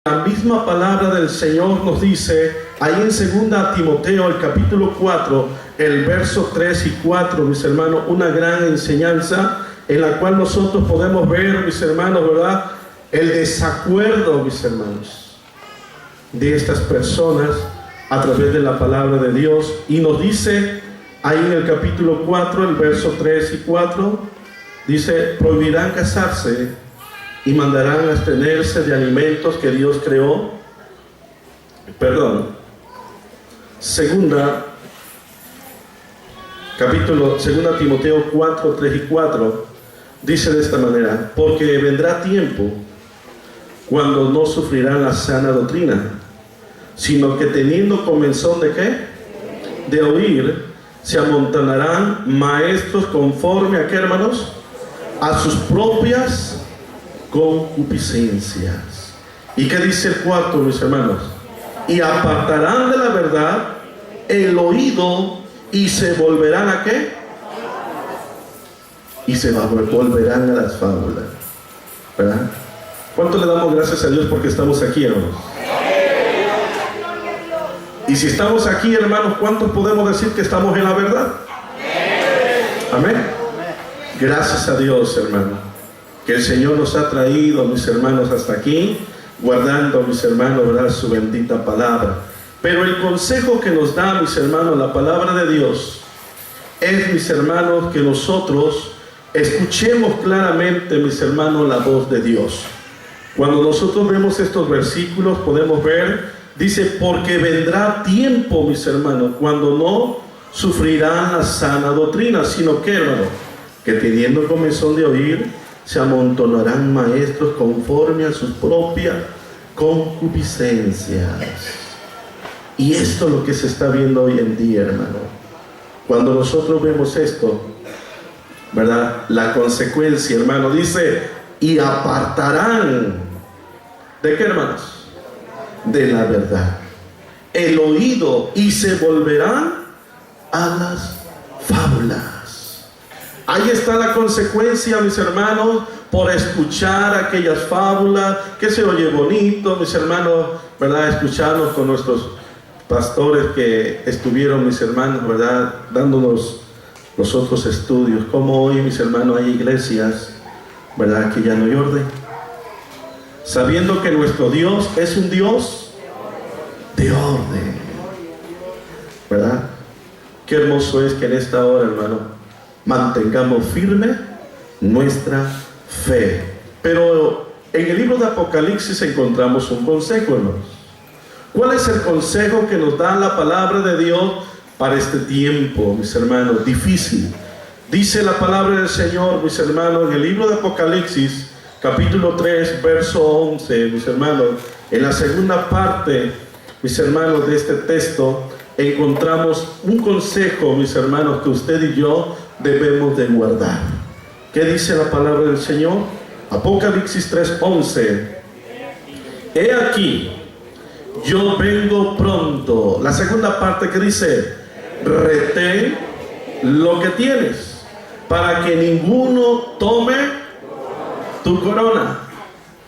La misma palabra del Señor nos dice, ahí en 2 Timoteo, el capítulo 4, el verso 3 y 4, mis hermanos, una gran enseñanza en la cual nosotros podemos ver, mis hermanos, ¿verdad?, el desacuerdo, mis hermanos, de estas personas a través de la palabra de Dios. Y nos dice, ahí en el capítulo 4, el verso 3 y 4, dice, prohibirán casarse y mandarán abstenerse de alimentos que Dios creó. Segunda Timoteo 4, 3 y 4 dice de esta manera: porque vendrá tiempo cuando no sufrirán la sana doctrina, sino que teniendo comezón de ¿qué? De oír, se amontonarán maestros conforme a ¿qué, hermanos? A sus propias concupiscencias. ¿Y qué dice el cuarto, mis hermanos? Y apartarán de la verdad el oído y se volverán ¿a qué? Y se volverán a las fábulas, ¿verdad? ¿Cuánto le damos gracias a Dios porque estamos aquí, hermanos? Y si estamos aquí, hermanos, ¿cuántos podemos decir que estamos en la verdad? Amén. Gracias a Dios, hermano, que el Señor nos ha traído, mis hermanos, hasta aquí, guardando, mis hermanos, ¿verdad?, su bendita palabra. Pero el consejo que nos da, mis hermanos, la palabra de Dios, es, mis hermanos, que nosotros escuchemos claramente, mis hermanos, la voz de Dios. Cuando nosotros vemos estos versículos, podemos ver, dice, porque vendrá tiempo, mis hermanos, cuando no sufrirán la sana doctrina, sino que, hermano, que teniendo comezón de oír, se amontonarán maestros conforme a sus propias concupiscencias. Y esto es lo que se está viendo hoy en día, hermano. Cuando nosotros vemos esto, ¿verdad?, la consecuencia, hermano, dice, y apartarán, ¿de qué, hermanos? De la verdad el oído, y se volverán a las fábulas. Ahí está la consecuencia, mis hermanos, por escuchar aquellas fábulas, que se oye bonito, mis hermanos, ¿verdad?, escucharnos con nuestros pastores que estuvieron, mis hermanos, ¿verdad?, dándonos los otros estudios. Como hoy, mis hermanos, hay iglesias, ¿verdad?, que ya no hay orden, sabiendo que nuestro Dios es un Dios de orden, ¿verdad? Qué hermoso es que en esta hora, hermano, mantengamos firme nuestra fe. Pero en el libro de Apocalipsis encontramos un consejo, hermanos. ¿Cuál es el consejo que nos da la palabra de Dios para este tiempo, mis hermanos, difícil? Dice la palabra del Señor, mis hermanos, en el libro de Apocalipsis, capítulo 3, verso 11, mis hermanos, en la segunda parte, mis hermanos, de este texto, encontramos un consejo, mis hermanos, que usted y yo debemos de guardar. ¿Qué dice la palabra del Señor? Apocalipsis 3:11. He aquí, yo vengo pronto. La segunda parte que dice, retén lo que tienes, para que ninguno tome tu corona.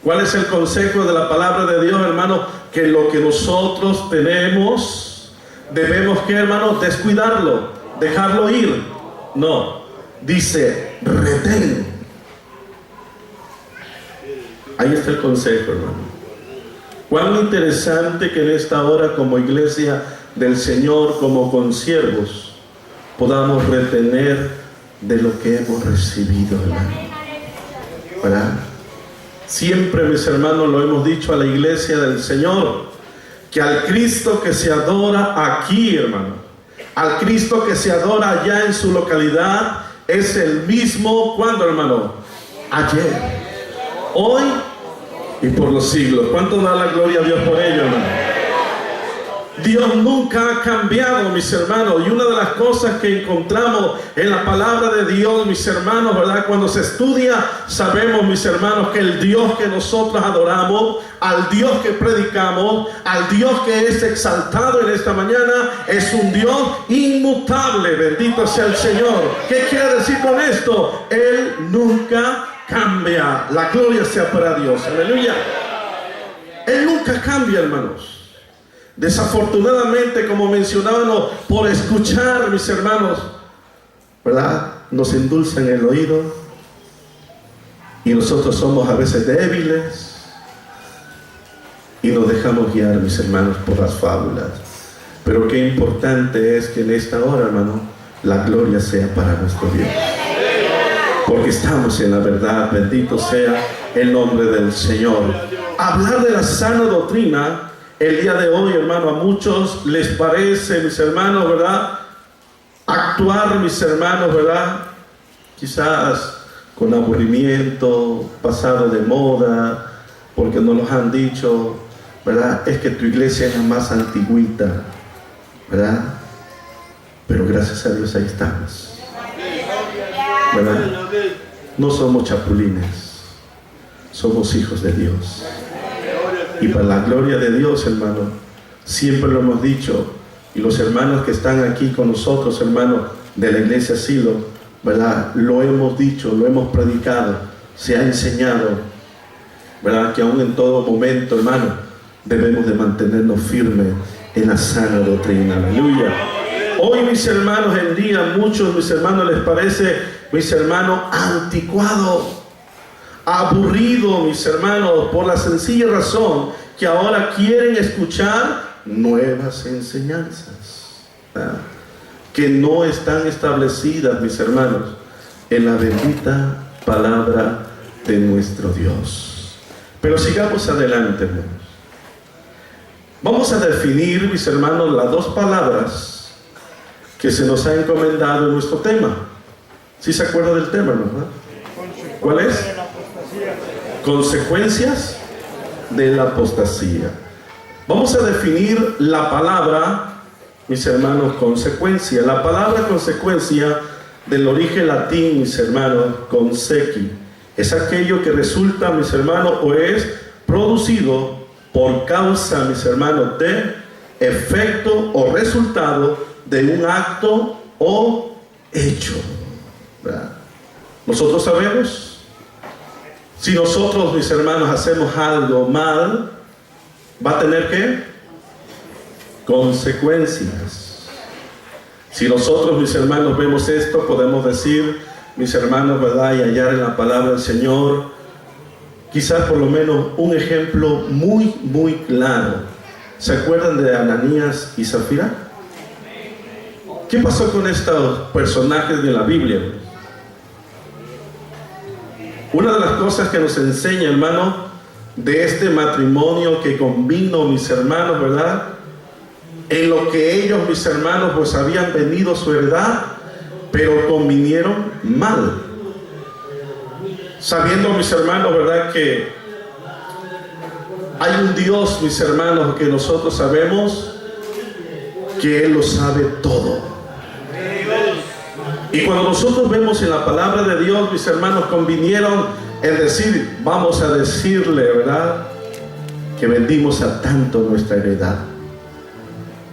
¿Cuál es el consejo de la palabra de Dios, hermano? Que lo que nosotros tenemos, debemos, ¿qué, hermano? Descuidarlo, dejarlo ir. No, dice, retén. Ahí está el consejo, hermano. Cuán interesante que en esta hora, como iglesia del Señor, como consiervos, podamos retener de lo que hemos recibido, hermano, ¿verdad? Siempre, mis hermanos, lo hemos dicho a la iglesia del Señor, que al Cristo que se adora aquí, hermano, al Cristo que se adora allá en su localidad, es el mismo, ¿cuándo, hermano? Ayer, hoy y por los siglos. ¿Cuánto da la gloria a Dios por ello, hermano? Dios nunca ha cambiado, mis hermanos. Y una de las cosas que encontramos en la palabra de Dios, mis hermanos, ¿verdad?, cuando se estudia, sabemos, mis hermanos, que el Dios que nosotros adoramos, al Dios que predicamos, al Dios que es exaltado en esta mañana, es un Dios inmutable. Bendito sea el Señor. ¿Qué quiere decir con esto? Él nunca cambia. La gloria sea para Dios. Aleluya. Él nunca cambia, hermanos. Desafortunadamente, como mencionábamos, por escuchar, mis hermanos, ¿verdad?, nos endulzan el oído y nosotros somos a veces débiles y nos dejamos guiar, mis hermanos, por las fábulas. Pero qué importante es que en esta hora, hermano, la gloria sea para nuestro Dios, porque estamos en la verdad. Bendito sea el nombre del Señor. Hablar de la sana doctrina el día de hoy, hermano, a muchos les parece, mis hermanos, ¿verdad?, actuar, mis hermanos, ¿verdad?, quizás con aburrimiento, pasado de moda, porque nos los han dicho, ¿verdad?, es que tu iglesia es la más antigüita, ¿verdad? Pero gracias a Dios ahí estamos, ¿verdad? No somos chapulines, somos hijos de Dios. Y para la gloria de Dios, hermano, siempre lo hemos dicho, y los hermanos que están aquí con nosotros, hermanos de la iglesia Silo, ¿verdad?, lo hemos dicho, lo hemos predicado, se ha enseñado, ¿verdad?, que aún en todo momento, hermano, debemos de mantenernos firmes en la sana doctrina. Aleluya. Hoy, mis hermanos, en día, muchos, mis hermanos, les parece, mis hermanos, anticuado, aburrido, mis hermanos, por la sencilla razón que ahora quieren escuchar nuevas enseñanzas, ¿verdad?, que no están establecidas, mis hermanos, en la bendita palabra de nuestro Dios. Pero sigamos adelante, hermanos. Vamos a definir, mis hermanos, las dos palabras que se nos ha encomendado en nuestro tema. ¿Sí se acuerda del tema, verdad? ¿Cuál es? Consecuencias de la apostasía. Vamos a definir la palabra, mis hermanos, consecuencia. La palabra consecuencia, del origen latín, mis hermanos, consequi, es aquello que resulta, mis hermanos, o es producido por causa, mis hermanos, de efecto o resultado de un acto o hecho, ¿verdad? Nosotros sabemos, si nosotros, mis hermanos, hacemos algo mal, va a tener ¿qué? Consecuencias. Si nosotros, mis hermanos, vemos esto, podemos decir, mis hermanos, ¿verdad?, y hallar en la palabra del Señor, quizás por lo menos un ejemplo muy, muy claro. ¿Se acuerdan de Ananías y Zafira? ¿Qué pasó con estos personajes de la Biblia? Una de las cosas que nos enseña, hermano, de este matrimonio que convino, mis hermanos, ¿verdad?, en lo que ellos, mis hermanos, pues habían vendido su heredad, pero convinieron mal, sabiendo, mis hermanos, ¿verdad?, que hay un Dios, mis hermanos, que nosotros sabemos que Él lo sabe todo. Y cuando nosotros vemos en la palabra de Dios, mis hermanos, convinieron en decir, vamos a decirle, ¿verdad?, que vendimos a tanto nuestra heredad.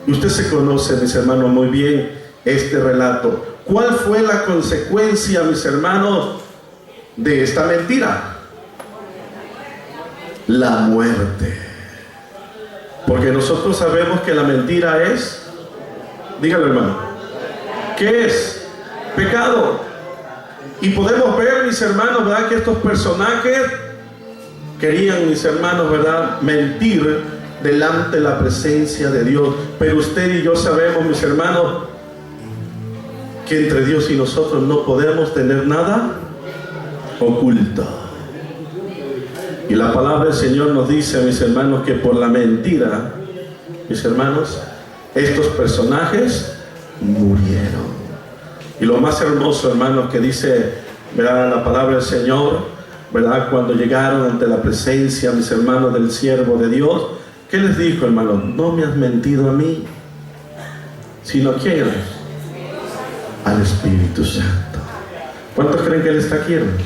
Y usted se conoce, mis hermanos, muy bien este relato. ¿Cuál fue la consecuencia, mis hermanos, de esta mentira? La muerte. Porque nosotros sabemos que la mentira es, dígalo, hermano, ¿qué es? Pecado. Y podemos ver, mis hermanos, ¿verdad?, que estos personajes querían, mis hermanos, ¿verdad?, mentir delante de la presencia de Dios. Pero usted y yo sabemos, mis hermanos, que entre Dios y nosotros no podemos tener nada oculto. Y la palabra del Señor nos dice, mis hermanos, que por la mentira, mis hermanos, estos personajes murieron. Y lo más hermoso, hermanos, que dice, ¿verdad?, la palabra del Señor, ¿verdad?, cuando llegaron ante la presencia, mis hermanos, del siervo de Dios, ¿qué les dijo, hermanos? No me has mentido a mí, sino ¿a quién? Al Espíritu Santo. ¿Cuántos creen que Él está aquí, hermanos?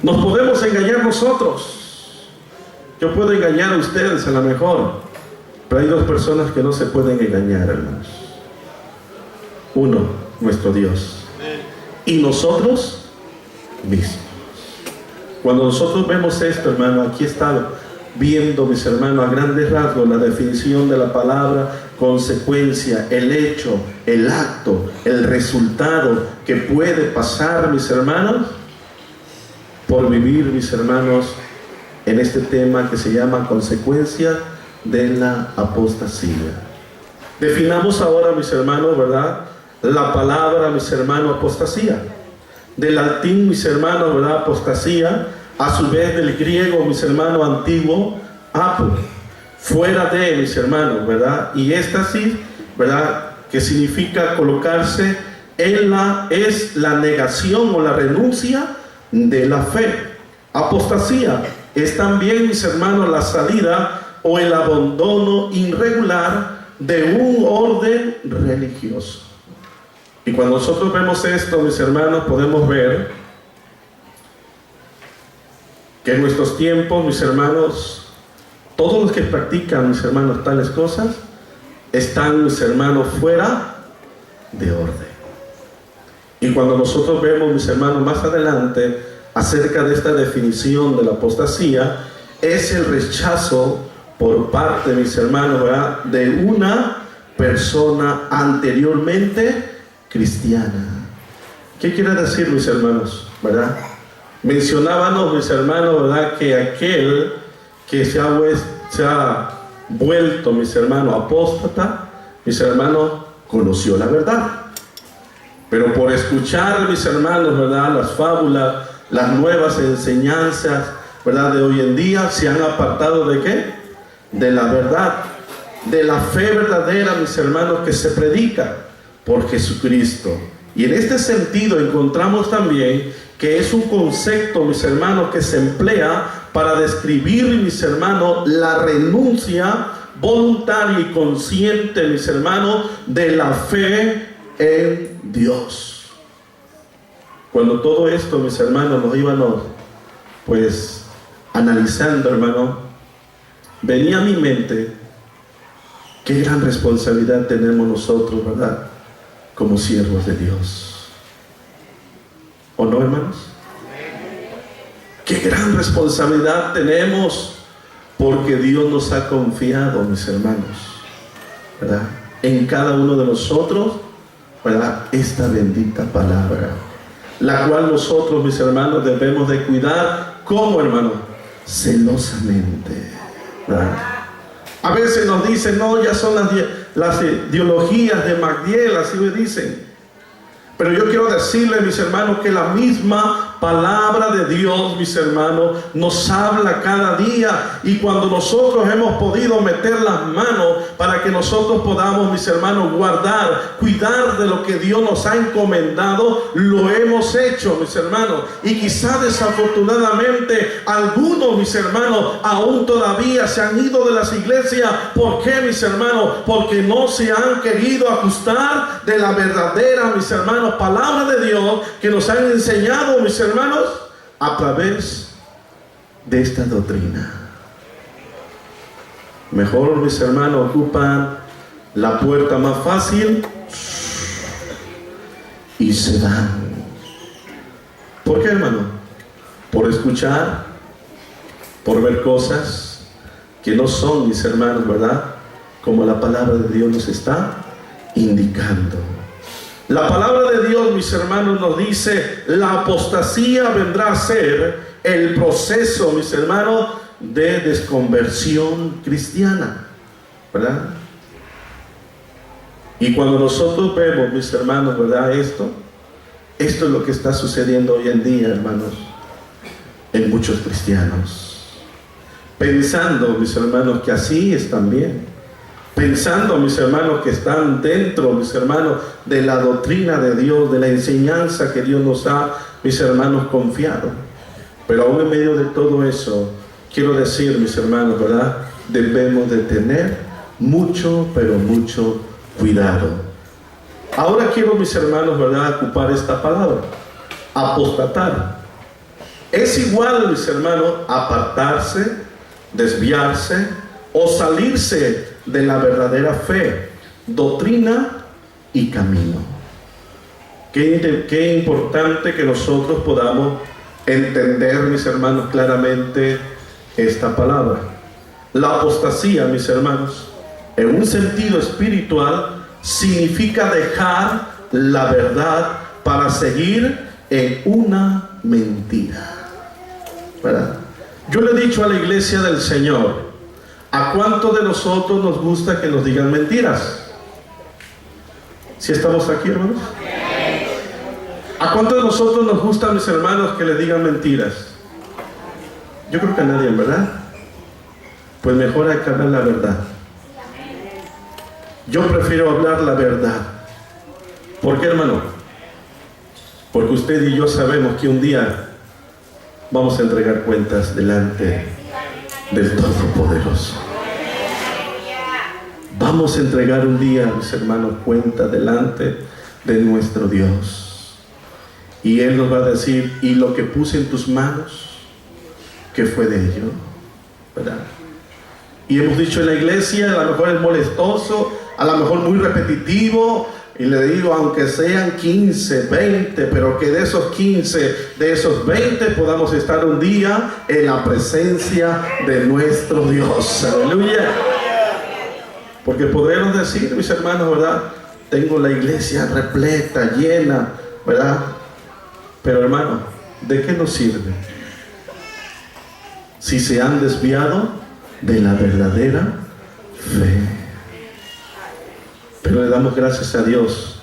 Nos podemos engañar nosotros. Yo puedo engañar a ustedes a lo mejor, pero hay dos personas que no se pueden engañar, hermanos. Uno, nuestro Dios, y nosotros mismos. Cuando nosotros vemos esto, hermano, aquí está viendo, mis hermanos, a grandes rasgos la definición de la palabra consecuencia, el hecho, el acto, el resultado que puede pasar, mis hermanos, por vivir, mis hermanos, en este tema que se llama consecuencia de la apostasía. Definamos ahora, mis hermanos, ¿verdad?, la palabra, mis hermanos, apostasía. Del latín, mis hermanos, ¿verdad?, apostasía, a su vez del griego, mis hermanos, antiguo, apo, fuera de, mis hermanos, ¿verdad? Y éstasis, ¿verdad?, que significa colocarse es la negación o la renuncia de la fe. Apostasía es también, mis hermanos, la salida o el abandono irregular de un orden religioso. Y cuando nosotros vemos esto, mis hermanos, podemos ver que en nuestros tiempos, mis hermanos, todos los que practican, mis hermanos, tales cosas, están, mis hermanos, fuera de orden. Y cuando nosotros vemos, mis hermanos, más adelante, acerca de esta definición de la apostasía, es el rechazo por parte, mis hermanos, ¿verdad?, de una persona anteriormente cristiana. ¿Qué quiere decir, mis hermanos? ¿Verdad? Mencionábamos, mis hermanos, ¿verdad?, que aquel que se ha vuelto, mis hermanos, apóstata, mis hermanos, conoció la verdad. Pero por escuchar, mis hermanos, ¿verdad?, las fábulas, las nuevas enseñanzas, ¿verdad?, de hoy en día, se han apartado ¿de qué? De la verdad, de la fe verdadera, mis hermanos, que se predica por Jesucristo. Y en este sentido encontramos también que es un concepto, mis hermanos, que se emplea para describir, mis hermanos, la renuncia voluntaria y consciente, mis hermanos, de la fe en Dios. Cuando todo esto, mis hermanos, nos íbamos pues analizando, hermano, venía a mi mente qué gran responsabilidad tenemos nosotros, ¿verdad?, como siervos de Dios. ¿O no, hermanos? Qué gran responsabilidad tenemos, porque Dios nos ha confiado, mis hermanos, ¿verdad?, en cada uno de nosotros, ¿verdad?, esta bendita palabra, la cual nosotros, mis hermanos, debemos de cuidar. ¿Cómo, hermano? Celosamente, ¿verdad? A veces nos dicen, no, ya son las ideologías de Magdiel, así me dicen. Pero yo quiero decirles, mis hermanos, que la misma palabra de Dios, mis hermanos, nos habla cada día. Y cuando nosotros hemos podido meter las manos para que nosotros podamos, mis hermanos, guardar, cuidar de lo que Dios nos ha encomendado, lo hemos hecho, mis hermanos. Y quizá desafortunadamente algunos, mis hermanos, aún todavía se han ido de las iglesias. ¿Por qué, mis hermanos? Porque no se han querido ajustar de la verdadera, mis hermanos, palabra de Dios que nos han enseñado, mis hermanos, a través de esta doctrina. Mejor, mis hermanos, ocupan la puerta más fácil y se van. ¿Por qué, hermano? Por escuchar, por ver cosas que no son, mis hermanos, ¿verdad?, como la palabra de Dios nos está indicando. La palabra de Dios, mis hermanos, nos dice, la apostasía vendrá a ser el proceso, mis hermanos, de desconversión cristiana, ¿verdad? Y cuando nosotros vemos, mis hermanos, ¿verdad?, esto es lo que está sucediendo hoy en día, hermanos, en muchos cristianos, pensando, mis hermanos, que así están bien. Pensando, mis hermanos, que están dentro, mis hermanos, de la doctrina de Dios, de la enseñanza que Dios nos ha, mis hermanos, confiado. Pero aún en medio de todo eso, quiero decir, mis hermanos, ¿verdad?, debemos de tener mucho, pero mucho cuidado. Ahora quiero, mis hermanos, ¿verdad?, ocupar esta palabra, apostatar. Es igual, mis hermanos, apartarse, desviarse o salirse de la verdadera fe, doctrina y camino. Qué importante que nosotros podamos entender, mis hermanos, claramente esta palabra. La apostasía, mis hermanos, en un sentido espiritual, significa dejar la verdad para seguir en una mentira, ¿verdad? Yo le he dicho a la iglesia del Señor, ¿a cuántos de nosotros nos gusta que nos digan mentiras? ¿Sí estamos aquí, hermanos? ¿A cuántos de nosotros nos gusta, mis hermanos, que le digan mentiras? Yo creo que a nadie, ¿verdad? Pues mejor hay que hablar la verdad. Yo prefiero hablar la verdad. ¿Por qué, hermano? Porque usted y yo sabemos que un día vamos a entregar cuentas delante del Todopoderoso. Vamos a entregar un día, mis hermanos, cuenta delante de nuestro Dios. Y Él nos va a decir, ¿y lo que puse en tus manos, qué fue de ello? ¿Verdad? Y hemos dicho en la iglesia, a lo mejor es molestoso, a lo mejor muy repetitivo, y le digo, aunque sean 15, 20, pero que de esos 15, de esos 20 podamos estar un día en la presencia de nuestro Dios. Aleluya. Porque podremos decir, mis hermanos, ¿verdad? Tengo la iglesia repleta, llena, ¿verdad? Pero, hermano, ¿de qué nos sirve si se han desviado de la verdadera fe? Pero le damos gracias a Dios,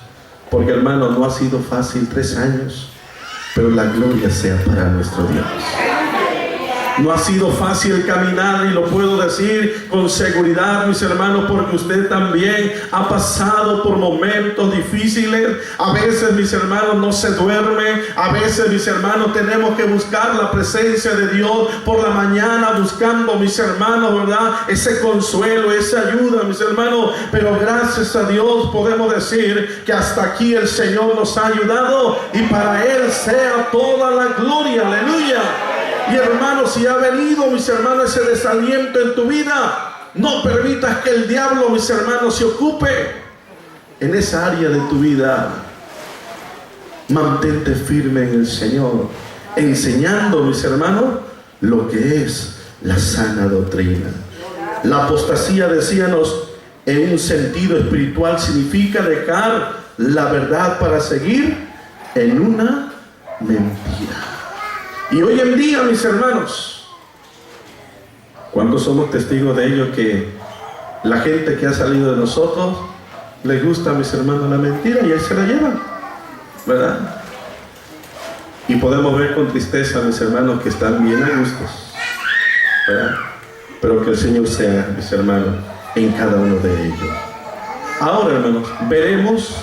porque, hermano, no ha sido fácil 3 años, pero la gloria sea para nuestro Dios. No ha sido fácil caminar, y lo puedo decir con seguridad, mis hermanos, porque usted también ha pasado por momentos difíciles. A veces, mis hermanos, no se duerme. A veces, mis hermanos, tenemos que buscar la presencia de Dios por la mañana, buscando, mis hermanos, ¿verdad? Ese consuelo, esa ayuda, mis hermanos. Pero gracias a Dios podemos decir que hasta aquí el Señor nos ha ayudado, y para Él sea toda la gloria. Aleluya. Y, hermanos, si ha venido, mis hermanos, ese desaliento en tu vida, no permitas que el diablo, mis hermanos, se ocupe en esa área de tu vida. Mantente firme en el Señor, enseñando, mis hermanos, lo que es la sana doctrina. La apostasía, decíamos, en un sentido espiritual, significa dejar la verdad para seguir en una mentira. Y hoy en día, mis hermanos, cuando somos testigos de ello, que la gente que ha salido de nosotros les gusta, mis hermanos, la mentira, y ahí se la llevan, ¿verdad? Y podemos ver con tristeza, mis hermanos, que están bien a gustos, ¿verdad? Pero que el Señor sea, mis hermanos, en cada uno de ellos. Ahora, hermanos, veremos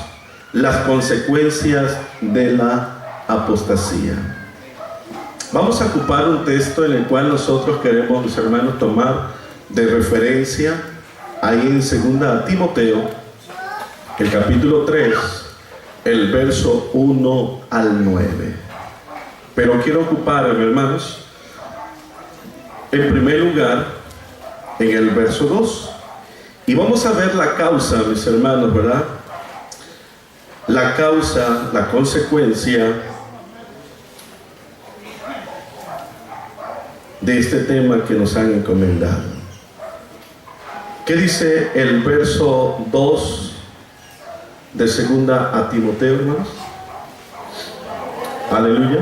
las consecuencias de la apostasía. Vamos a ocupar un texto en el cual nosotros queremos, mis hermanos, tomar de referencia ahí en 2 Timoteo, el capítulo 3, el verso 1 al 9. Pero quiero ocupar, hermanos, en primer lugar, en el verso 2. Y vamos a ver la causa, mis hermanos, ¿verdad? La causa, la consecuencia de este tema que nos han encomendado. ¿Qué dice el verso 2 de 2 Timoteo, hermanos? Aleluya.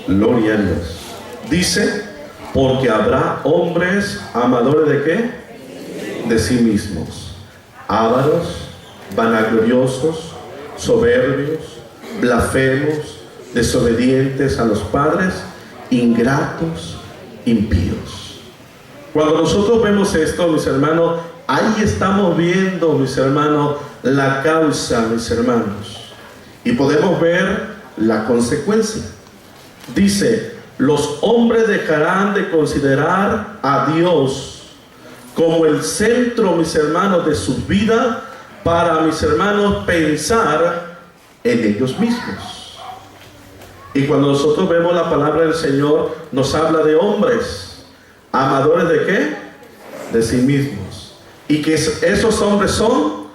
Gloria a Dios. Dice, porque habrá hombres amadores de ¿qué? De sí mismos, ávaros, vanagloriosos, soberbios, blasfemos, desobedientes a los padres, ingratos, impíos. Cuando nosotros vemos esto, mis hermanos, ahí estamos viendo, mis hermanos, la causa, mis hermanos, y podemos ver la consecuencia. Dice, los hombres dejarán de considerar a Dios como el centro, mis hermanos, de su vida, para, mis hermanos, pensar en ellos mismos. Y cuando nosotros vemos la palabra del Señor, nos habla de hombres amadores de ¿qué? De sí mismos. Y que esos hombres son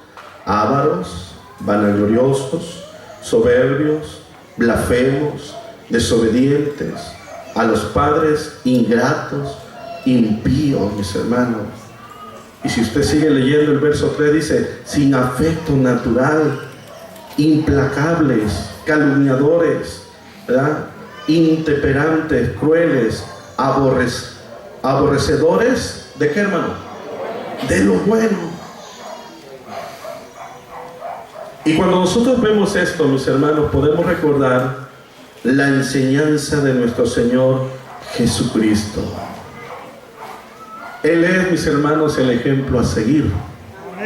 ávaros, vanagloriosos, soberbios, blasfemos, desobedientes a los padres, ingratos, impíos, mis hermanos. Y si usted sigue leyendo el verso 3, dice, sin afecto natural, implacables, calumniadores, ¿verdad? Intemperantes, crueles, aborrecedores, ¿de qué, hermano? De lo bueno. Y cuando nosotros vemos esto, mis hermanos, podemos recordar la enseñanza de nuestro Señor Jesucristo. Él es, mis hermanos, el ejemplo a seguir.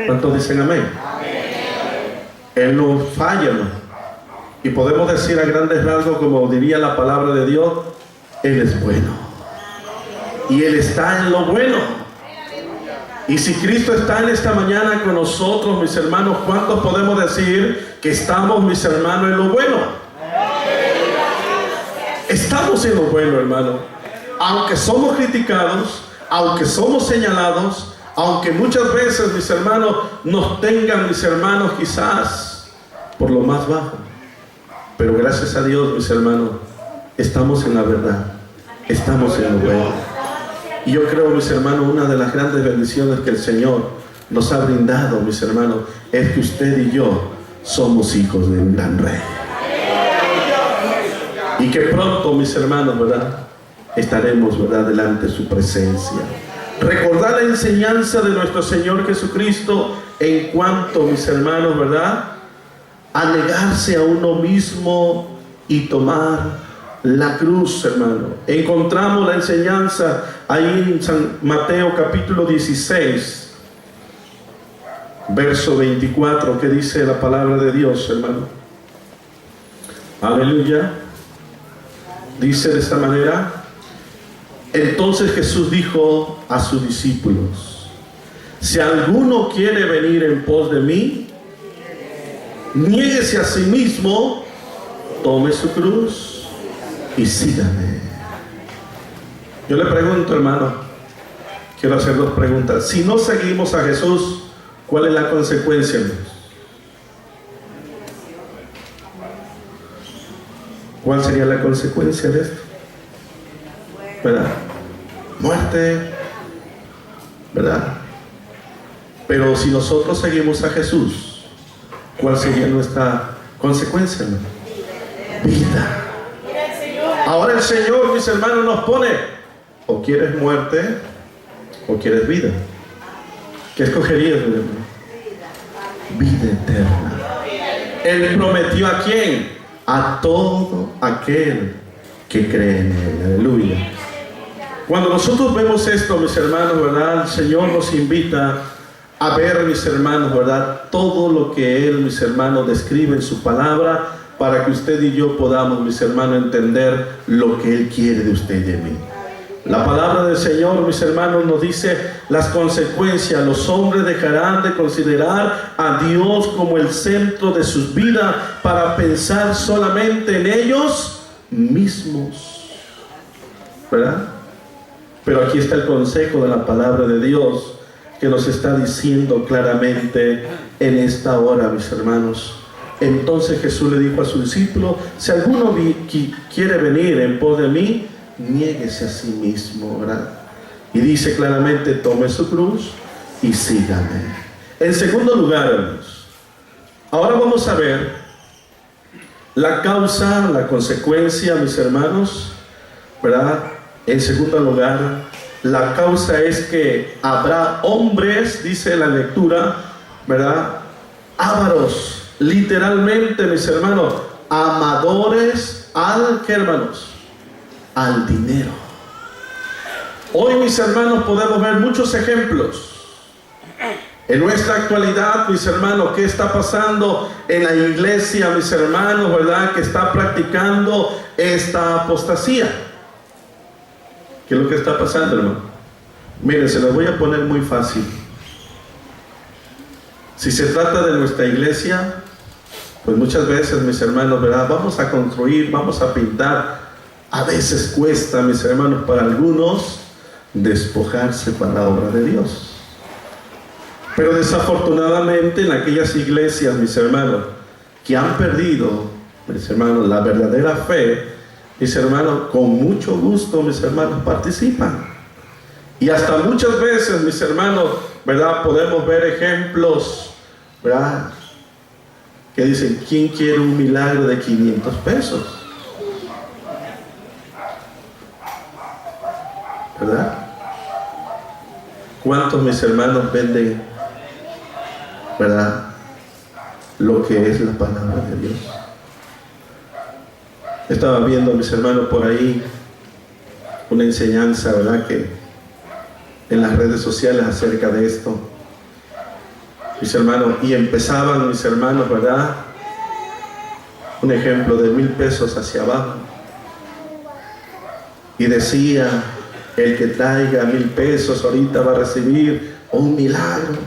¿Cuántos dicen amén? Él no falla, ¿no? Y podemos decir a grandes rasgos, como diría la palabra de Dios, Él es bueno. Y Él está en lo bueno. Y si Cristo está en esta mañana con nosotros, mis hermanos, ¿cuántos podemos decir que estamos, mis hermanos, en lo bueno? Estamos en lo bueno, hermano. Aunque somos criticados, aunque somos señalados, aunque muchas veces, mis hermanos, nos tengan, mis hermanos, quizás por lo más bajo. Pero gracias a Dios, mis hermanos, estamos en la verdad. Estamos en lo bueno. Y yo creo, mis hermanos, una de las grandes bendiciones que el Señor nos ha brindado, mis hermanos, es que usted y yo somos hijos de un gran Rey. Y que pronto, mis hermanos, ¿verdad?, estaremos, ¿verdad?, delante de su presencia. Recordar la enseñanza de nuestro Señor Jesucristo en cuanto, mis hermanos, ¿verdad?, a negarse a uno mismo y tomar la cruz, hermano. Encontramos la enseñanza ahí en San Mateo capítulo 16, verso 24, que dice la palabra de Dios, hermano. Aleluya. Dice de esta manera: entonces Jesús dijo a sus discípulos: si alguno quiere venir en pos de mí, niéguese a sí mismo, tome su cruz y sígame. Yo le pregunto, hermano, quiero hacer dos preguntas. Si no seguimos a Jesús, ¿cuál es la consecuencia, hermanos? ¿Cuál sería la consecuencia de esto? ¿Verdad? Muerte, ¿verdad? Pero si nosotros seguimos a Jesús, ¿cuál sería nuestra consecuencia, hermano? Vida. Ahora el Señor, mis hermanos, nos pone: o quieres muerte o quieres vida. ¿Qué escogerías, mi hermano? Vida eterna. Él prometió ¿a quién? A todo aquel que cree en Él. Aleluya. Cuando nosotros vemos esto, mis hermanos, ¿verdad?, el Señor nos invita a ver, mis hermanos, ¿verdad?, todo lo que Él, mis hermanos, describe en su palabra, para que usted y yo podamos, mis hermanos, entender lo que Él quiere de usted y de mí. La palabra del Señor, mis hermanos, nos dice las consecuencias. Los hombres dejarán de considerar a Dios como el centro de sus vidas para pensar solamente en ellos mismos, ¿verdad? Pero aquí está el consejo de la palabra de Dios, que nos está diciendo claramente en esta hora, mis hermanos. Entonces Jesús le dijo a su discípulo: si alguno quiere venir en pos de mí, niéguese a sí mismo, ¿verdad? Y dice claramente: tome su cruz y sígame. En segundo lugar, hermanos, ahora vamos a ver la causa, la consecuencia, mis hermanos, ¿verdad? En segundo lugar, la causa es que habrá hombres, dice la lectura, ¿verdad?, ávaros. Literalmente, mis hermanos, amadores al, ¿qué, hermanos? Al dinero. Hoy, mis hermanos, podemos ver muchos ejemplos en nuestra actualidad, mis hermanos. ¿Qué está pasando en la iglesia, mis hermanos, verdad?, que está practicando esta apostasía. ¿Qué es lo que está pasando, hermano? Miren, se los voy a poner muy fácil. Si se trata de nuestra iglesia, pues muchas veces, mis hermanos, ¿verdad?, vamos a construir, vamos a pintar. A veces cuesta, mis hermanos, para algunos despojarse para la obra de Dios. Pero desafortunadamente en aquellas iglesias, mis hermanos, que han perdido, mis hermanos, la verdadera fe, mis hermanos, con mucho gusto, mis hermanos, participan. Y hasta muchas veces, mis hermanos, ¿verdad? Podemos ver ejemplos, ¿verdad? Que dicen, ¿quién quiere un milagro de 500 pesos? ¿Verdad? ¿Cuántos, mis hermanos, venden, ¿verdad?, lo que es la palabra de Dios? Estaba viendo, mis hermanos, por ahí una enseñanza, ¿verdad?, que en las redes sociales acerca de esto, mis hermanos, y empezaban, mis hermanos, ¿verdad?, un ejemplo de 1,000 pesos hacia abajo, y decía, el que traiga 1,000 pesos ahorita va a recibir un milagro,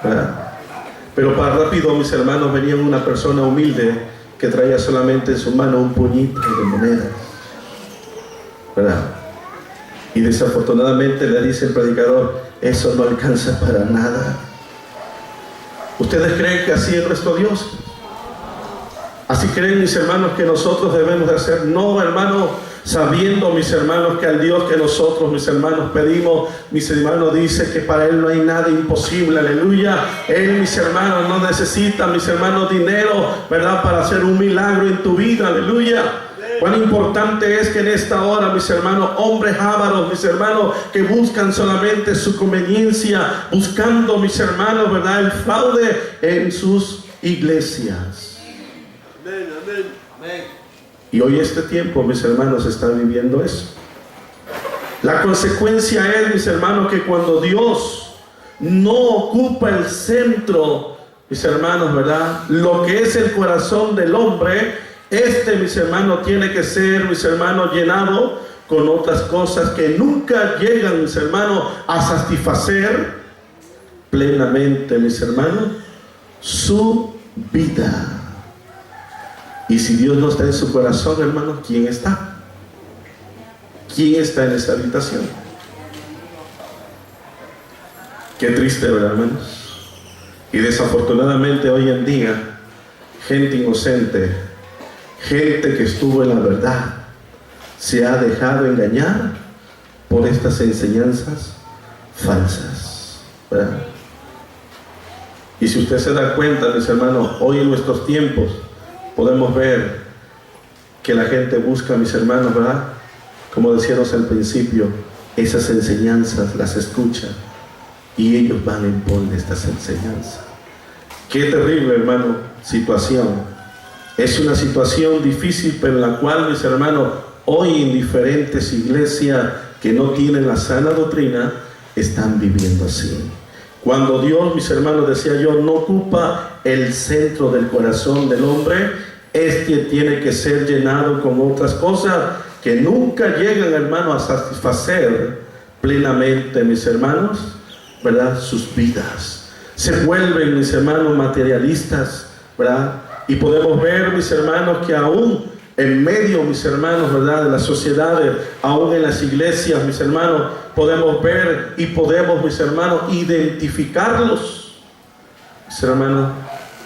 ¿verdad? Pero para rápido, mis hermanos, venía una persona humilde que traía solamente en su mano un puñito de monedas, ¿verdad? Y desafortunadamente le dice el predicador, eso no alcanza para nada. ¿Ustedes creen que así es nuestro Dios? ¿Así creen, mis hermanos, que nosotros debemos de hacer? No, hermano, sabiendo, mis hermanos, que al Dios que nosotros, mis hermanos, pedimos, mis hermanos, dice que para Él no hay nada imposible, aleluya. Él, mis hermanos, no necesita, mis hermanos, dinero, ¿verdad?, para hacer un milagro en tu vida, aleluya. Cuán importante es que en esta hora, mis hermanos, hombres ávaros, mis hermanos, que buscan solamente su conveniencia, buscando, mis hermanos, ¿verdad?, el fraude en sus iglesias. Amén, amén, amén. Y hoy este tiempo, mis hermanos, está viviendo eso. La consecuencia es, mis hermanos, que cuando Dios no ocupa el centro, mis hermanos, ¿verdad?, lo que es el corazón del hombre, mis hermanos, tiene que ser, mis hermanos, llenado con otras cosas que nunca llegan, mis hermanos, a satisfacer plenamente, mis hermanos, su vida. Y si Dios no está en su corazón, hermanos, ¿quién está? ¿Quién está en esa habitación? Qué triste, ¿verdad, hermanos? Y desafortunadamente hoy en día, gente inocente, gente que estuvo en la verdad, se ha dejado engañar por estas enseñanzas falsas, ¿verdad? Y si usted se da cuenta, mis hermanos, hoy en nuestros tiempos podemos ver que la gente busca, mis hermanos, ¿verdad?, como decíamos al principio, esas enseñanzas las escuchan y ellos van en pos de estas enseñanzas. Qué terrible, hermano, situación. Es una situación difícil, pero en la cual, mis hermanos, hoy en diferentes iglesias que no tienen la sana doctrina, están viviendo así. Cuando Dios, mis hermanos, decía yo, no ocupa el centro del corazón del hombre, tiene que ser llenado con otras cosas que nunca llegan, hermano, a satisfacer plenamente, mis hermanos, ¿verdad?, sus vidas. Se vuelven, mis hermanos, materialistas, ¿verdad? Y podemos ver, mis hermanos, que aún en medio, mis hermanos, ¿verdad?, de las sociedades, aún en las iglesias, mis hermanos, podemos ver y podemos, mis hermanos, identificarlos. Mis hermanos,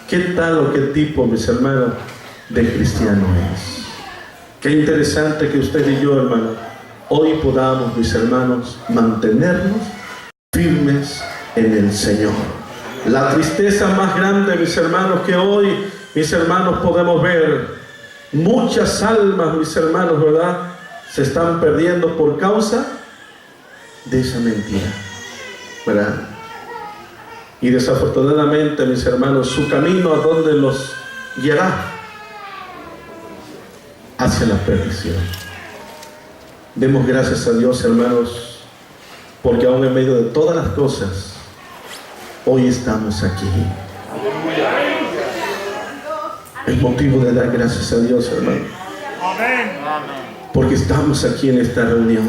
¿qué tal o qué tipo, mis hermanos, de cristiano es? Qué interesante que usted y yo, hermano, hoy podamos, mis hermanos, mantenernos firmes en el Señor. La tristeza más grande, mis hermanos, que hoy, mis hermanos, podemos ver muchas almas, mis hermanos, ¿verdad?, se están perdiendo por causa de esa mentira, ¿verdad? Y desafortunadamente, mis hermanos, su camino, ¿a dónde los guiará? Hacia la perdición. Demos gracias a Dios, hermanos, porque aún en medio de todas las cosas, hoy estamos aquí. Es motivo de dar gracias a Dios, hermano, porque estamos aquí en esta reunión.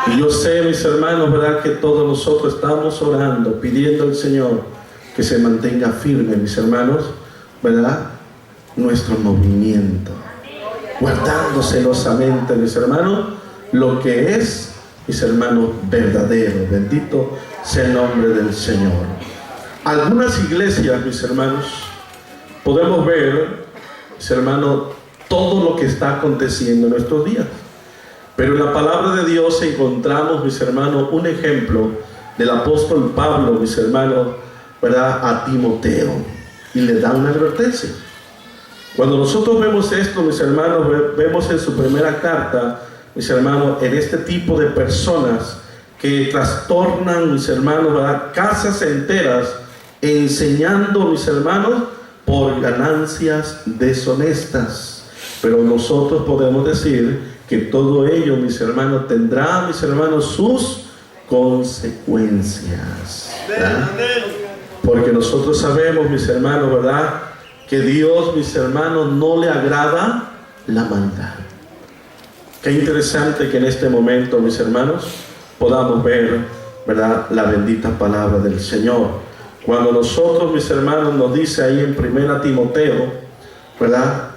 Y yo sé, mis hermanos, ¿verdad?, que todos nosotros estamos orando, pidiendo al Señor que se mantenga firme, mis hermanos, ¿verdad?, nuestro movimiento, guardando celosamente, mis hermanos, lo que es, mis hermanos, verdadero. Bendito sea el nombre del Señor. Algunas iglesias, mis hermanos, podemos ver, mis hermanos, todo lo que está aconteciendo en nuestros días. Pero en la palabra de Dios encontramos, mis hermanos, un ejemplo del apóstol Pablo, mis hermanos, ¿verdad?, a Timoteo, y le da una advertencia. Cuando nosotros vemos esto, mis hermanos, vemos en su primera carta, mis hermanos, en este tipo de personas que trastornan, mis hermanos, ¿verdad?, casas enteras, enseñando, mis hermanos, por ganancias deshonestas. Pero nosotros podemos decir que todo ello, mis hermanos, tendrá, mis hermanos, sus consecuencias, ¿verdad? Porque nosotros sabemos, mis hermanos, ¿verdad?, que Dios, mis hermanos, no le agrada la maldad. Qué interesante que en este momento, mis hermanos, podamos ver, ¿verdad?, la bendita palabra del Señor. Cuando nosotros, mis hermanos, nos dice ahí en 1 Timoteo, ¿verdad?,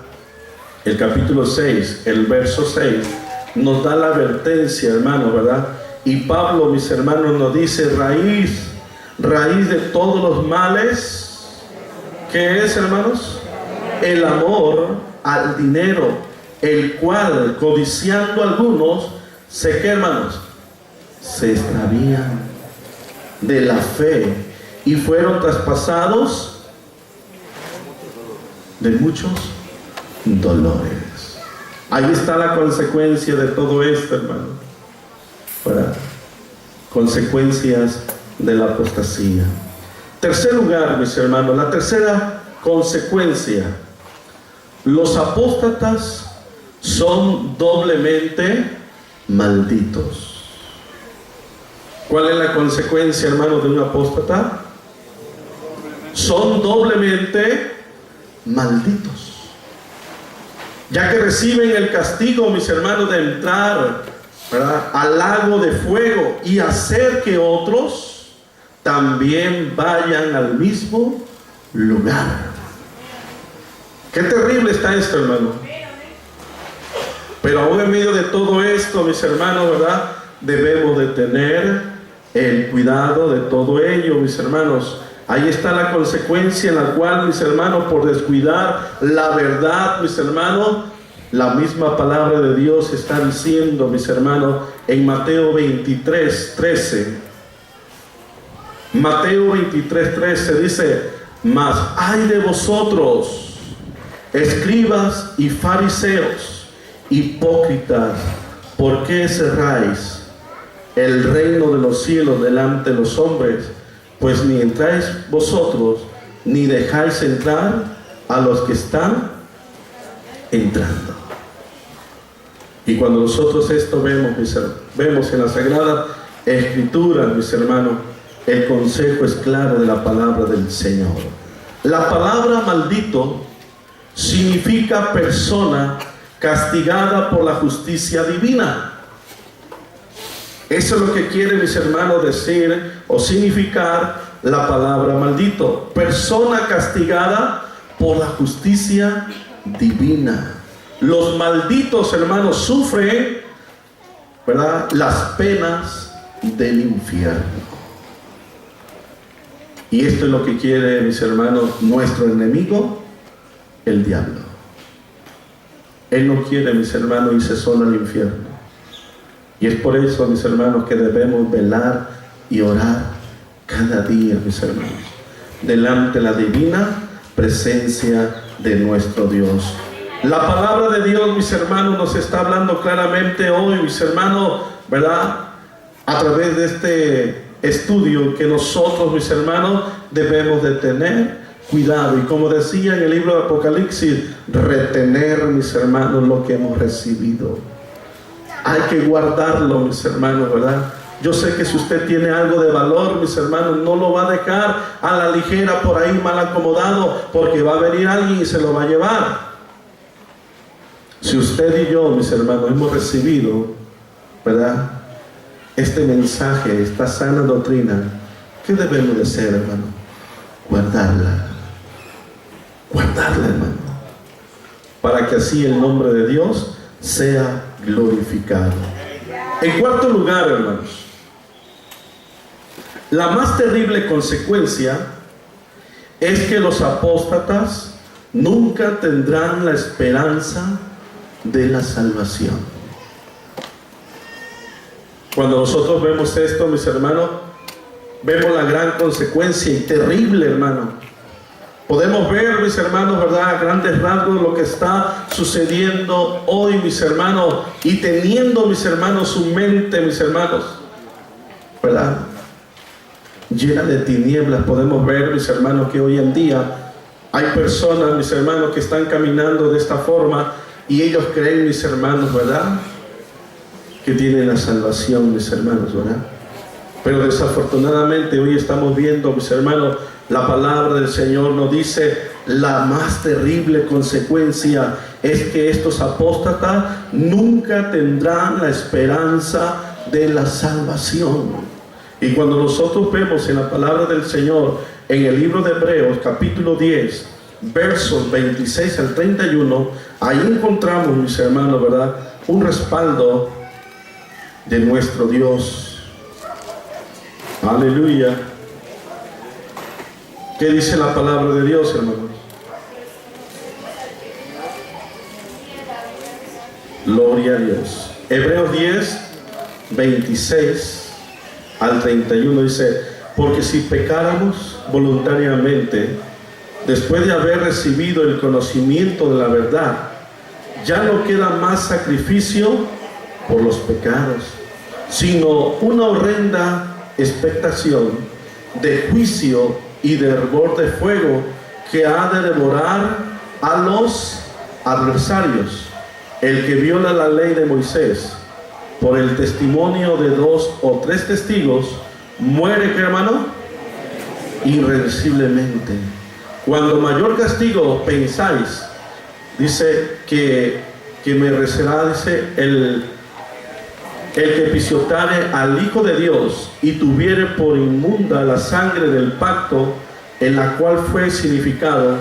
el capítulo 6, el verso 6, nos da la advertencia, hermanos, ¿verdad? Y Pablo, mis hermanos, nos dice, raíz de todos los males, ¿qué es, hermanos? El amor al dinero, el cual, codiciando algunos, ¿qué, hermanos? Se extravían de la fe y fueron traspasados de muchos dolores. Ahí está la consecuencia de todo esto, hermano. ¿Verdad? Consecuencias de la apostasía. Tercer lugar, mis hermanos, la tercera consecuencia: los apóstatas son doblemente malditos. ¿Cuál es la consecuencia, hermanos, de un apóstata? Son doblemente malditos, ya que reciben el castigo, mis hermanos, de entrar, ¿verdad?, al lago de fuego y hacer que otros también vayan al mismo lugar. Qué terrible está esto, hermano. Pero aún en medio de todo esto, mis hermanos, ¿verdad?, debemos de tener el cuidado de todo ello, mis hermanos. Ahí está la consecuencia en la cual, mis hermanos, por descuidar la verdad, mis hermanos, la misma palabra de Dios está diciendo, mis hermanos, en Mateo 23:13. Mateo 23:13 dice: mas ay de vosotros, escribas y fariseos, hipócritas, ¿por qué cerráis el reino de los cielos delante de los hombres? Pues ni entráis vosotros, ni dejáis entrar a los que están entrando. Y cuando nosotros esto vemos en la Sagrada Escritura, mis hermanos, el consejo es claro de la palabra del Señor. La palabra maldito significa persona castigada por la justicia divina. Eso es lo que quiere, mis hermanos, decir o significar la palabra maldito. Persona castigada por la justicia divina. Los malditos, hermanos, sufren, ¿verdad?, las penas del infierno. Y esto es lo que quiere, mis hermanos, nuestro enemigo, el diablo. Él no quiere, mis hermanos, irse solo al infierno. Y es por eso, mis hermanos, que debemos velar y orar cada día, mis hermanos, delante de la divina presencia de nuestro Dios. La palabra de Dios, mis hermanos, nos está hablando claramente hoy, mis hermanos, ¿verdad?, a través de este estudio, que nosotros, mis hermanos, debemos de tener cuidado. Y como decía en el libro de Apocalipsis, retener, mis hermanos, lo que hemos recibido. Hay que guardarlo, mis hermanos, ¿verdad? Yo sé que si usted tiene algo de valor, mis hermanos, no lo va a dejar a la ligera por ahí mal acomodado, porque va a venir alguien y se lo va a llevar. Si usted y yo, mis hermanos, hemos recibido, ¿verdad?, este mensaje, esta sana doctrina, ¿qué debemos de hacer, hermano? Guardarla. Guardarla, hermano, para que así el nombre de Dios sea glorificado. En cuarto lugar, hermanos, La más terrible consecuencia es que los apóstatas nunca tendrán la esperanza de la salvación. Cuando nosotros vemos esto, mis hermanos, vemos la gran consecuencia y terrible, hermano. Podemos ver, mis hermanos, ¿verdad?, a grandes rasgos lo que está sucediendo hoy, mis hermanos, y teniendo, mis hermanos, su mente, mis hermanos, ¿verdad?, llena de tinieblas. Podemos ver, mis hermanos, que hoy en día hay personas, mis hermanos, que están caminando de esta forma y ellos creen, mis hermanos, ¿verdad?, que tienen la salvación, mis hermanos, ¿verdad? Pero desafortunadamente hoy estamos viendo, mis hermanos, la palabra del Señor nos dice: la más terrible consecuencia es que estos apóstatas nunca tendrán la esperanza de la salvación. Y cuando nosotros vemos en la palabra del Señor, en el libro de Hebreos, capítulo 10, versos 26 al 31, ahí encontramos, mis hermanos, ¿verdad?, un respaldo de nuestro Dios. Aleluya. ¿Qué dice la palabra de Dios, hermanos? Gloria a Dios. Hebreos 10, 26 al 31 dice: porque si pecáramos voluntariamente, después de haber recibido el conocimiento de la verdad, ya no queda más sacrificio por los pecados, sino una horrenda expectación de juicio y de hervor de fuego que ha de devorar a los adversarios. El que viola la ley de Moisés por el testimonio de 2 o 3 testigos muere, ¿qué, hermano? Irreversiblemente. Cuando mayor castigo pensáis, dice que merecerá, dice, el que pisoteare al Hijo de Dios y tuviere por inmunda la sangre del pacto en la cual fue significado,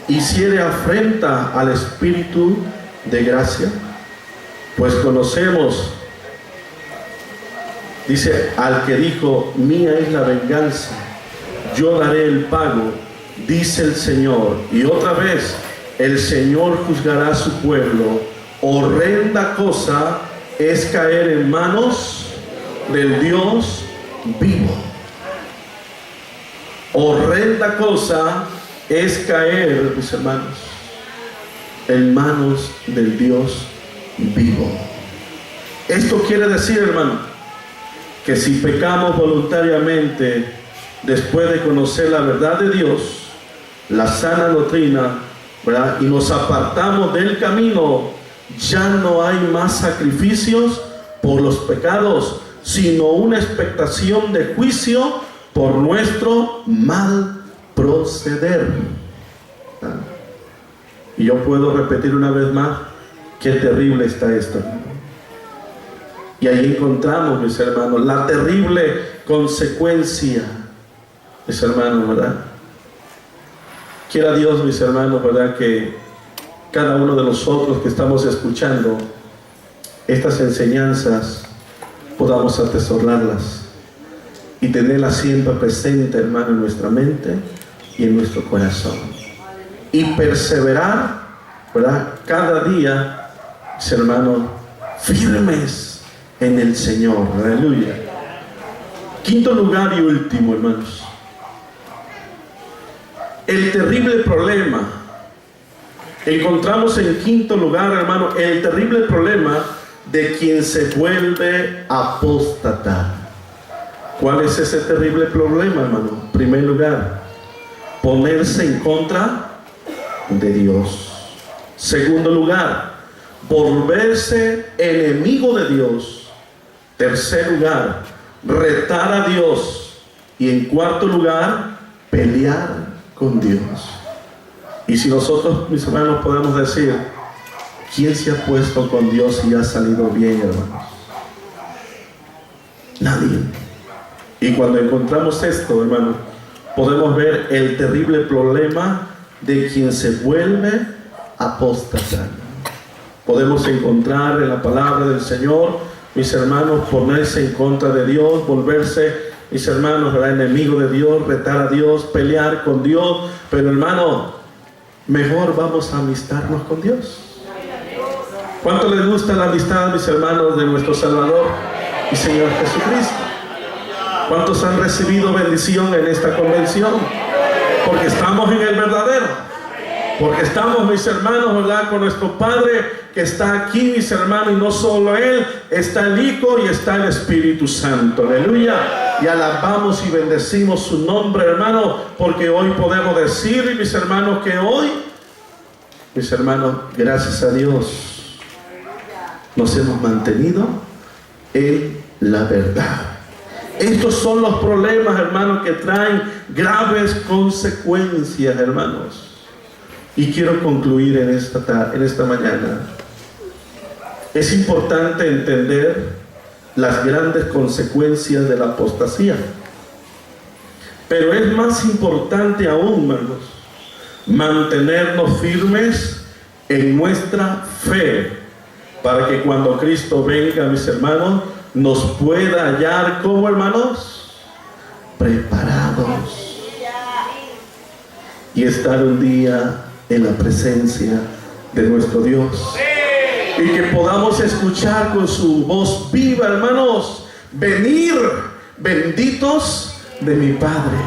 hiciere afrenta al Espíritu de gracia. Pues conocemos, dice, al que dijo: mía es la venganza, yo daré el pago, dice el Señor. Y otra vez, el Señor juzgará a su pueblo. Horrenda cosa es caer en manos del Dios vivo. Horrenda cosa es caer, mis hermanos, en manos del Dios vivo. Esto quiere decir, hermano, que si pecamos voluntariamente después de conocer la verdad de Dios, la sana doctrina, ¿verdad?, y nos apartamos del camino, ya no hay más sacrificios por los pecados, sino una expectación de juicio por nuestro mal proceder. Y yo puedo repetir una vez más: qué terrible está esto. Y ahí encontramos, mis hermanos, la terrible consecuencia, mis hermanos, ¿verdad? Quiera Dios, mis hermanos, ¿verdad?, que cada uno de nosotros que estamos escuchando estas enseñanzas podamos atesorarlas y tenerlas siempre presente, hermano, en nuestra mente y en nuestro corazón, y perseverar, ¿verdad?, cada día, mis hermanos, firmes en el Señor. Aleluya. Quinto lugar y último, hermanos, el terrible problema. Encontramos en quinto lugar, hermano, el terrible problema de quien se vuelve apóstata. ¿Cuál es ese terrible problema, hermano? En primer lugar, ponerse en contra de Dios. Segundo lugar, volverse enemigo de Dios. Tercer lugar, retar a Dios. Y en cuarto lugar, pelear con Dios. Y si nosotros, mis hermanos, podemos decir: ¿quién se ha puesto con Dios y ha salido bien, hermanos? Nadie. Y cuando encontramos esto, hermanos, podemos ver el terrible problema de quien se vuelve apóstata. Podemos encontrar en la palabra del Señor, mis hermanos, ponerse en contra de Dios, volverse mis hermanos, ¿verdad? Enemigo de Dios, retar a Dios, pelear con Dios. Pero hermano, mejor vamos a amistarnos con Dios. ¿Cuánto les gusta la amistad, mis hermanos, de nuestro Salvador y Señor Jesucristo? ¿Cuántos han recibido bendición en esta convención? Porque estamos en el verdadero. Porque estamos, mis hermanos, ¿verdad? Con nuestro Padre que está aquí, mis hermanos, y no solo Él, está el Hijo y está el Espíritu Santo. Aleluya. Y alabamos y bendecimos su nombre, hermano, porque hoy podemos decir, mis hermanos, que hoy, mis hermanos, gracias a Dios, nos hemos mantenido en la verdad. Estos son los problemas, hermanos, que traen graves consecuencias, hermanos. Y quiero concluir en esta mañana. Es importante entender las grandes consecuencias de la apostasía. Pero es más importante aún, hermanos, mantenernos firmes en nuestra fe, para que cuando Cristo venga, mis hermanos, nos pueda hallar como, hermanos, preparados y estar un día en la presencia de nuestro Dios, y que podamos escuchar con su voz viva, hermanos: venir, benditos de mi Padre,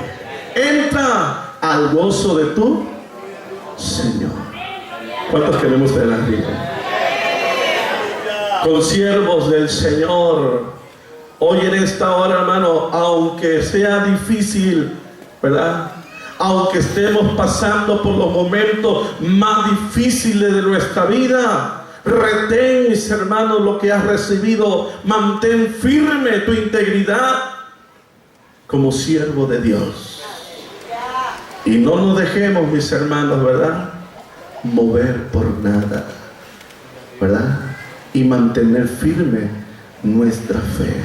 entra al gozo de tu Señor. ¿Cuántos queremos de la vida? Consiervos del Señor, hoy en esta hora, hermano, aunque sea difícil, ¿verdad? Aunque estemos pasando por los momentos más difíciles de nuestra vida, retén, mis hermanos, lo que has recibido. Mantén firme tu integridad como siervo de Dios. Y no nos dejemos, mis hermanos, ¿verdad?, mover por nada, ¿verdad? Y mantener firme nuestra fe.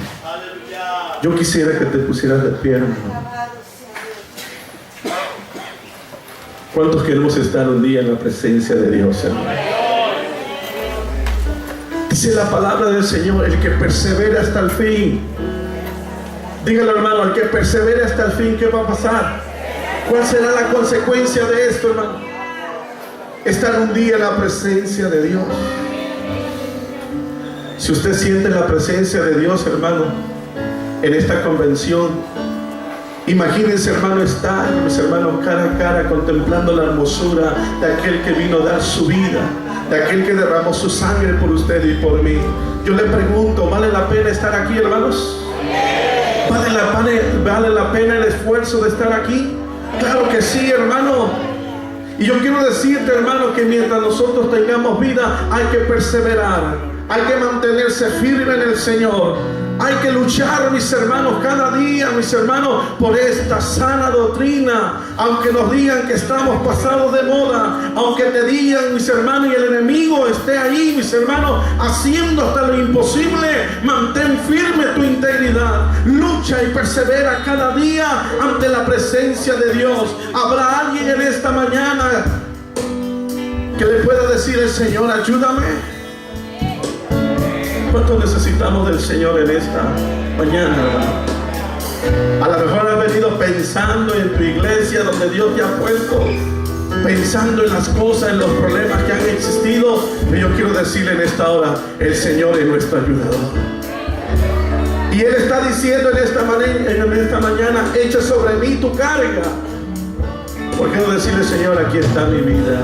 Yo quisiera que te pusieras de pie, hermano. ¿Cuántos queremos estar un día en la presencia de Dios, hermano? Dice la palabra del Señor: el que persevera hasta el fin. Dígalo, hermano, el que persevera hasta el fin, ¿qué va a pasar? ¿Cuál será la consecuencia de esto, hermano? Estar un día en la presencia de Dios. Si usted siente la presencia de Dios, hermano, en esta convención, imagínense, hermano, estar, mis hermanos, cara a cara, contemplando la hermosura de aquel que vino a dar su vida, de aquel que derramó su sangre por usted y por mí. Yo le pregunto, ¿vale la pena estar aquí, hermanos? ¿Vale la pena el esfuerzo de estar aquí? Claro que sí, hermano. Y yo quiero decirte, hermano, que mientras nosotros tengamos vida, hay que perseverar. Hay que mantenerse firme en el Señor. Hay que luchar, mis hermanos, cada día, mis hermanos, por esta sana doctrina. Aunque nos digan que estamos pasados de moda, aunque te digan, mis hermanos, y el enemigo esté ahí, mis hermanos, haciendo hasta lo imposible, mantén firme tu integridad. Lucha y persevera cada día ante la presencia de Dios. Habrá alguien en esta mañana que le pueda decir al Señor: ayúdame. ¿Cuánto necesitamos del Señor en esta mañana, hermano? A lo mejor has venido pensando en tu iglesia donde Dios te ha puesto, pensando en las cosas, en los problemas que han existido. Pero yo quiero decirle en esta hora: el Señor es nuestro ayudador. Y Él está diciendo en esta mañana: echa sobre mí tu carga. ¿Por qué no decirle: Señor, aquí está mi vida?